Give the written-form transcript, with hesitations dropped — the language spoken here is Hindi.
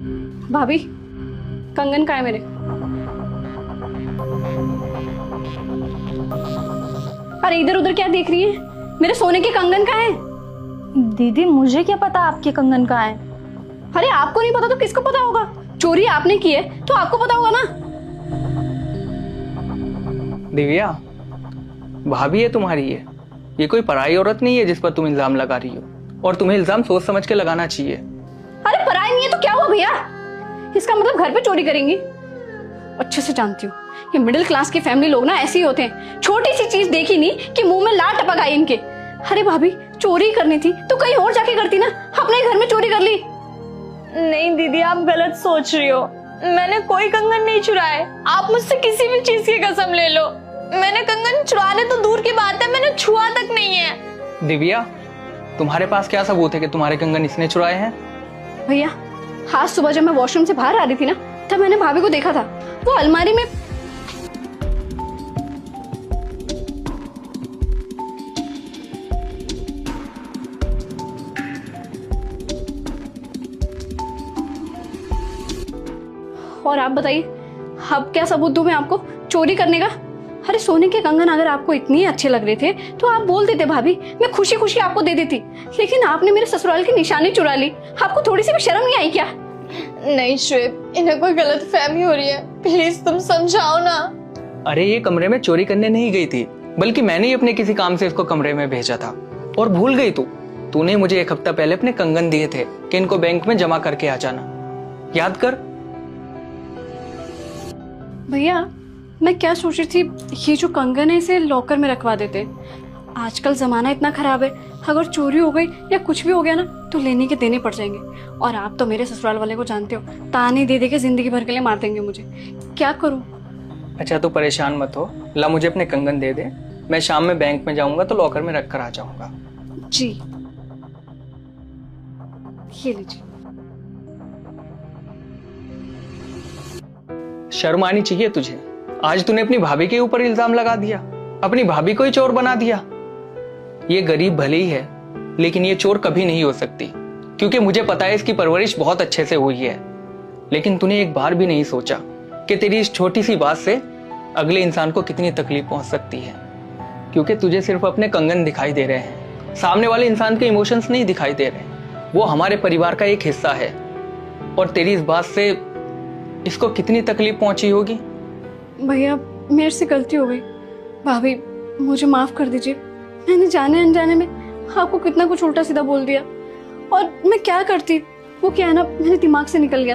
भाभी, कंगन कहाँ है मेरे? अरे इधर उधर क्या देख रही है? मेरे सोने के कंगन कहाँ है? दीदी मुझे क्या पता आपके कंगन कहाँ है। अरे आपको नहीं पता तो किसको पता होगा? चोरी आपने की है तो आपको पता होगा ना। दिव्या, भाभी है तुम्हारी ये कोई पराई औरत नहीं है जिस पर तुम इल्जाम लगा रही हो, और तुम्हें इल्जाम सोच समझ के लगाना चाहिए। अरे पराई नहीं है तो क्या हुआ भैया? इसका मतलब घर पे चोरी करेंगी? अच्छे से जानती हूँ ये मिडिल क्लास की फैमिली लोग ना ऐसे ही होते हैं। छोटी सी चीज देखी नहीं कि मुंह में लात टपक आई इनके। अरे भाभी, चोरी करनी थी तो कहीं और जाके करती ना, अपने घर में चोरी कर ली। नहीं दीदी, आप गलत सोच रही हो। मैंने कोई कंगन नहीं चुराए। आप मुझसे किसी भी चीज की कसम ले लो, मैंने कंगन चुराने तो दूर की बात है, मैंने छुआ तक नहीं है। दिव्या, तुम्हारे पास क्या सबूत है कि तुम्हारे कंगन इसने चुराए हैं? भैया, आज सुबह जब मैं वॉशरूम से बाहर आ रही थी ना, तब मैंने भाभी को देखा था। वो अलमारी में और आप बताइए अब क्या सबूत दूं मैं आपको चोरी करने का? अरे सोने के कंगन अगर आपको इतने अच्छे लग रहे थे तो आप बोल देते भाभी, मैं खुशी खुशी आपको दे देती। लेकिन आपने मेरे ससुराल की निशानी चुरा ली। आपको थोड़ी सी भी शर्म नहीं आई क्या? नहीं श्वेत, इन्हें कोई गलतफहमी हो रही है, प्लीज तुम समझाओ ना। अरे ये कमरे में चोरी करने नहीं गई थी, बल्कि मैंने ही अपने किसी काम से इसको कमरे में भेजा था। और भूल गई तूने मुझे 1 हफ्ता पहले अपने कंगन दिए थे कि इनको बैंक में जमा करके आ जाना, याद कर। भैया, मैं क्या सोच रही थी, ये जो कंगन है इसे लॉकर में रखवा देते। आजकल जमाना इतना खराब है, अगर चोरी हो गई या कुछ भी हो गया ना तो लेने के देने पड़ जाएंगे। और आप तो मेरे ससुराल वाले को जानते हो, ताने दे दे के जिंदगी भर के लिए मार देंगे मुझे। क्या करूं? अच्छा तू परेशान मत हो, ला मुझे अपने कंगन दे दे, मैं शाम में बैंक में जाऊंगा तो लॉकर में रख कर आ जाऊंगा। जी, ये लीजिए। शर्म आनी चाहिए तुझे। आज तूने अपनी भाभी के ऊपर इल्जाम लगा दिया, अपनी भाभी को ही चोर बना दिया। ये गरीब भले ही है, लेकिन ये चोर कभी नहीं हो सकती, क्योंकि मुझे पता है इसकी परवरिश बहुत अच्छे से हुई है। लेकिन तूने एक बार भी नहीं सोचा कि तेरी इस छोटी सी बात से अगले इंसान को कितनी तकलीफ पहुंच सकती है। क्योंकि तुझे सिर्फ अपने कंगन दिखाई दे रहे हैं, सामने वाले इंसान के इमोशंस नहीं दिखाई दे रहे। वो हमारे परिवार का एक हिस्सा है, और तेरी इस बात से इसको कितनी तकलीफ पहुंची होगी। भैया, मेरे से गलती हो गई। भाभी, मुझे माफ कर दीजिए। मैंने जाने अनजाने में आपको कितना कुछ उल्टा सीधा बोल दिया, और मैं क्या करती, वो क्या है ना, मेरे दिमाग से निकल गया।